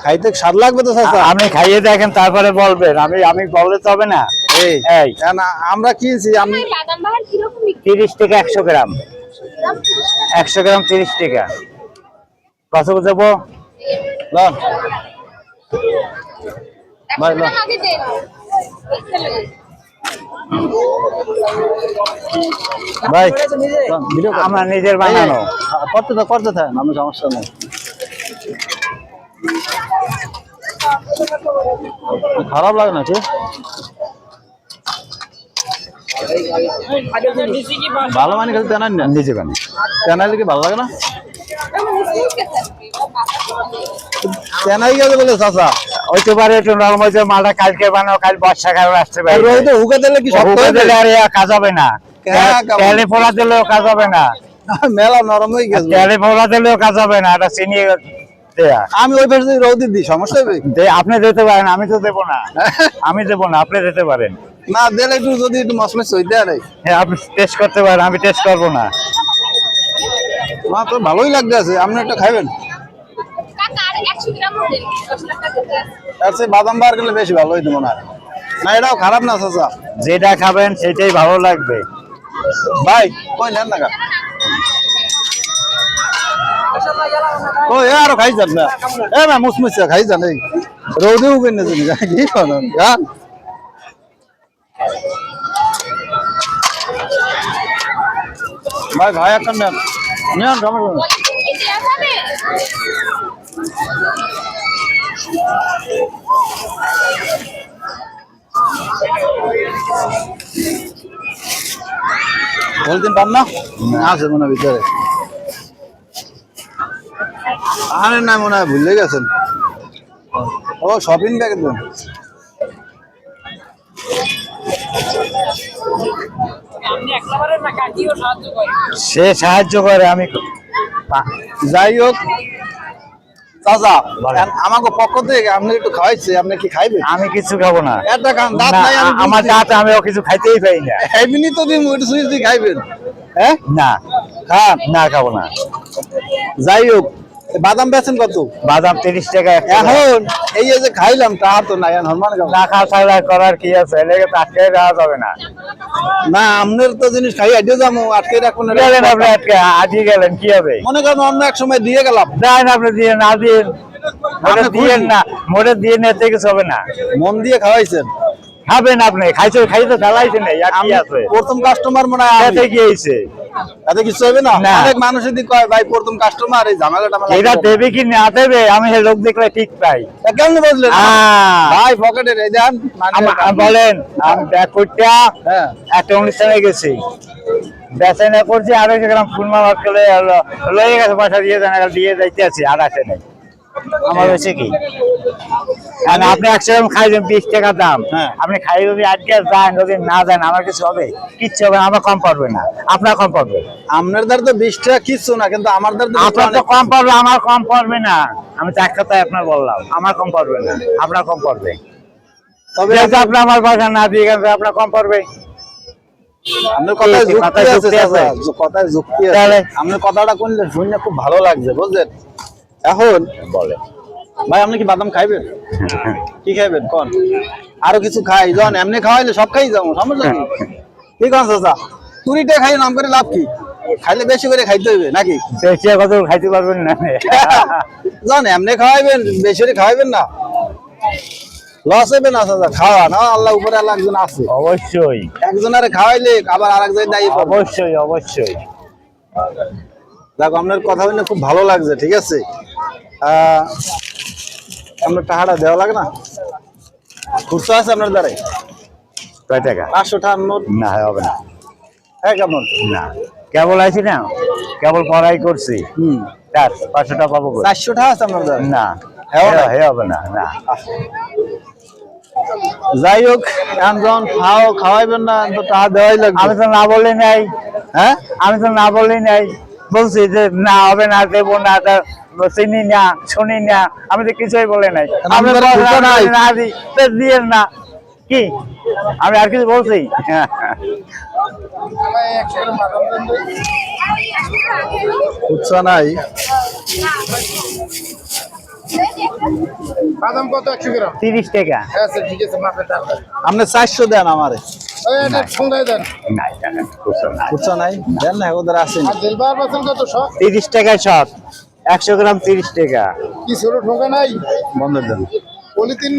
খাইতে স্বাদ লাগবে তো চাচা? আপনি খাইয়ে দেখেন তারপরে বলবেন, আমি বললে তো হবে না। এই আমরা কিনছি আমি 30 টাকা 100 গ্রাম, 100 গ্রাম 30 টাকা। কত দেবো? ভাই ভাই আমার নিজের বানানো। করতে থাকেন, আমি সমস্যা নেই। খারাপ লাগে না ঠিক? ভালো মানে খেতে তেনাই না, নিজে বানাই। তেনাইলে কি ভালো লাগে না? তেনাই গেছে বলে চাচা হইতে পারে একটু নরম হয়েছে, মালটা কালকে বানাও, কাল বর্ষাকাল আসতে পারে। হুকা দিলে কি শক্ত হয়ে দিলে আর কাজ হবে না, তেলে ফোড়া দিলেও কাজ হবে না, মেলা নরম হয়ে গেছে। তেলে ফোড়া দিলেও কাজ হবে না, এটা চিনি দেয়া। আমি ওই পাশে রোদে দিই, সমস্যা হবে? আপনি দিতে পারেন, আমি তো দেবো না। আমি দেবো না, আপনি দিতে পারেন। না দিলে একটু যদি একটু মশলা সই দেয় রে। হ্যাঁ আপনি টেস্ট করতে পারেন, আমি টেস্ট করবো না। না তো ভালোই লাগতে আছে, আপনি একটা খাইবেন? বাদাম বার করলে বেশি ভালো হইতো মনে হয়। না এটাও খারাপ না চাচা, যেটা খাবেন সেটাই ভালো লাগবে। ভাই কই নেন না আরো খাই যান না, না মুসমুসা খাই যান, এই রোদে উবেন না জানি কি করেন গান। ভাই ভাই একটা নেন, নেন সমস্যা নেই। বলতেন পার না আছে মনে হয় ভিতরে, আরে না মনে হয় ভুলে গেছেন। ও শপিং ব্যাগ দেন, সে সাহায্য করে। আমি যাই হোক চাচা, আমাকে পক্ষ থেকে আপনি একটু খাওয়াইছে, আপনি কি খাইবেন? আমি কিছু খাবো না, একটা খান, দাঁত নাই। আমার দাঁত, আমিও কিছু খাইতেই পাই না। এমনি তো দিন ওইটা সুইচ দিয়ে খাইবেন? হ্যাঁ না খান না, খাবো না। যাই হোক, বাদাম বেচেন কত? বাদাম 30 টাকা। এখন এই যে খাইলাম তা তো নাই, নরমাল না খাওয়া ছাড়া করার কি আছে, এলাকা তো আটকে দেওয়া যাবে না। না আপনার তো জিনিস খাই আইডিয়া যাবো, আটকে রাখুন। গেলেন আপনি আটকে, আজকে গেলেন কি হবে? মনে করেন অন্য এক সময় দিয়ে গেলাম, দেন আপনি, দিয়ে না দিন, দিয়েন না, মোটে দিয়ে নিতে কিছু হবে না। মন দিয়ে খাওয়াইছেন, খাবেন আপনি, খাইছো খাইতে চালাইছেন। প্রথম কাস্টমার মনে হয় গিয়েছে, এতে কিছু হবে না। অনেক মানুষ যদি কয় ভাই প্রথম কাস্টমার, এই ঝামেলাটা এটা দেবে কি না দেবে, আমি লোক দেখলে ঠিক পাই। কেমন বুঝলেন ভাই? পকেটে দেন বলেন। আমি ব্যাগ করতে একটা অনুষ্ঠানে গেছি, বেচা করছি 250 গ্রাম ফুলমালা করে লয়ে গেছে, পয়সা দিয়ে দিয়ে যাইতে আছি, আর আসে নাই। আমার হয়েছে কি, আপনি 100 গ্রাম খাইবেন 20 টাকা দাম, আপনি খাই যদি আজকে যান, যদি না যান আমার কিছু হবে? কিচ্ছু হবে না, আমার কম পড়বে না, আপনার কম পড়বে। আপনার দ্বার তো 20 টাকা কিচ্ছু না, কিন্তু আমার দ্বার আপনার তো কম পড়বে, আমার কম পড়বে না। আমি তো এক কথায় আপনার বললাম, আমার কম পড়বে না, আপনার কম পড়বে। তবে আপনি আমার পয়সা না দিয়ে গেছে, আপনার কম পড়বে। আপনার কথায় যুক্তি আছে, কথায় যুক্তি আছে। আপনার কথাটা শুনলে শুনে খুব ভালো লাগছে, বুঝলেন? এখন বলে ভাই আপনি কি বাদাম খাইবেন? কি খাইবেন কোন? আরো কিছু খাই যখন এমনি খাওয়াইলে সব খাই যাবো, সমস্যা কি? ঠিক আছে চাচা, 20 টাকা খাই নাম করে লাভ কি? খাইলে বেশি করে খাইতে হইবে নাকি? বেশি কত খাইতে পারবেন না, যখন এমনি খাওয়াইবেন বেশি করে খাওয়াইবেন না, লস হইবে না চাচা। খাওয়া না, আল্লাহ উপরে আল্লাহ একজন আছে, অবশ্যই। একজনের খাওয়াইলে আবার আরেক জায়গায় দায়ী। অবশ্যই অবশ্যই। দেখো আপনার কথা শুনে খুব ভালো লাগছে, ঠিক আছে। আপনার টাকাটা দেওয়া লাগে না? খুচরা আছে আপনার দ্বারাই? কয় টাকা? 500 টাকার নোট না হবে না। হ্যাঁ কেমন? না, কেবল আছি না, কেবল পড়াই করছি। 500 টাকা পাবো? 400 টাকা আছে আপনার দ্বারা? না হবে না, না। যাই হোক, যখন খাওয়াইবেন না তো টাকা দেওয়াই লাগবে। আমি তো না বলি নাই। হ্যাঁ, আমি তো না বলি নাই, বলছি যে না হবে না, দেবো না, চিনি না, শুনি না, আমি তো কিছুই বলে নাই। দিয়েন না, কি আমি আর কিছু বলছি? খুচরা নাই। বাদাম কত 100 গ্রাম? 30 টাকা। আচ্ছা ঠিক আছে, মাপে টাকা। আপনি 400 দেন আমারে। এটা ঠোঙ্গায় দেন। নাই জানেন খুচরা নাই। খুচরা নাই, দেন না, ওদের আসেনি। আর জেলবার বাসন কত সব? 30 টাকায় সব, 100 গ্রাম 30 টাকা। কি ছোট ঠোঙ্গা নাই? বন্ধ দেন। পলিথিন